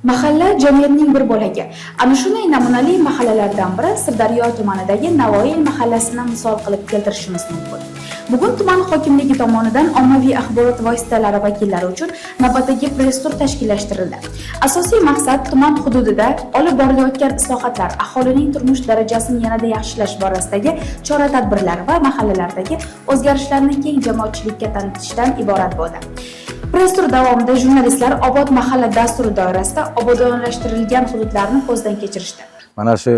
Mahalla jamiyatning bir bo'lagi. Ana shunday namunali mahallalardan biri Sirdaryo tumanidagi Navoiy mahallasini misol qilib keltirishimiz mumkin. Bugun tuman hokimligi tomonidan ommaviy axborot vositalari vakillari uchun navbatdagi press-tur tashkillashtirildi. Asosiy maqsad tuman hududida olib borilayotgan islohotlar, aholining turmush darajasini yanada yaxshilash borasidagi chora-tadbirlar va mahallalardagi o'zgarishlarni keng jamoatchilikka tanitishdan iborat bo'ldi. Press-tur davomida jurnalistlar Obod mahalla dasturi doirasida obodonlashtirilgan hududlarni ko'zdan kechirishdi. Mana shu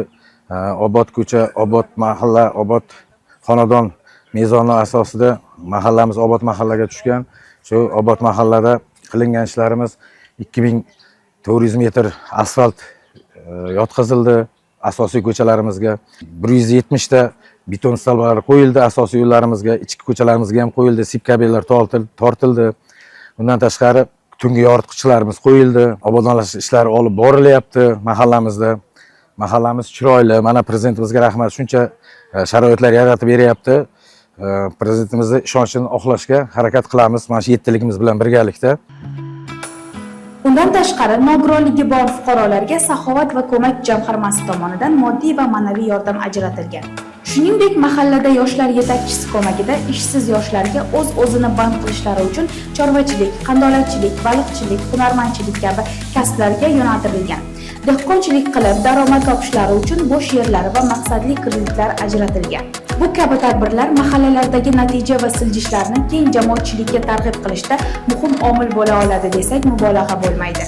Obod ko'cha, Obod mahalla, Obod xonadon mezoni asosida mahallamiz Obod mahallaga tushgan. Shu Obod mahallada qilingan ishlarimiz 2400 metr asfalt yotqizildi. Asosiy ko'chalarimizga 170 ta beton stolbalari qo'yildi. Asosiy yo'llarimizga, ichki ko'chalarimizga ham qo'yildi. Sip kabellar tortildi. Bundan tashqari tungi yoritqichlarimiz qo'yildi. Obodonlash ishlari olib borilyapti mahallamizda. Mahallamiz chiroyli. Mana prezidentimizga rahmat, shuncha sharoitlar yaratib beryapti. Prezidentimizning ishonchini oqlashga harakat qilamiz. Mana shu yettiligimiz bilan birgalikda. Undan tashqari, nogironligi bor fuqarolarga Saxovat va ko'mak jamg'armasi tomonidan moddiy va ma'naviy yordam ajratilgan. Shuningdek, mahallada yoshlar yetakchisi ko'magida ishsiz yoshlarga o'z-o'zini band qilishlari uchun chorvachilik, qandolatchilik, baliqchilik, hunarmandchilik kabi kasblarga yo'naltirilgan. Dehqonchilik qilib daromad topishlari uchun bo'sh yerlar va maqsadli kreditlar ajratilgan. Bu kabi tadbirlar mahallalardagi natija va siljishlarni keng jamoatchilikka targ'ib qilishda muhim omil bo'la oladi desak mubolag'a bo'lmaydi.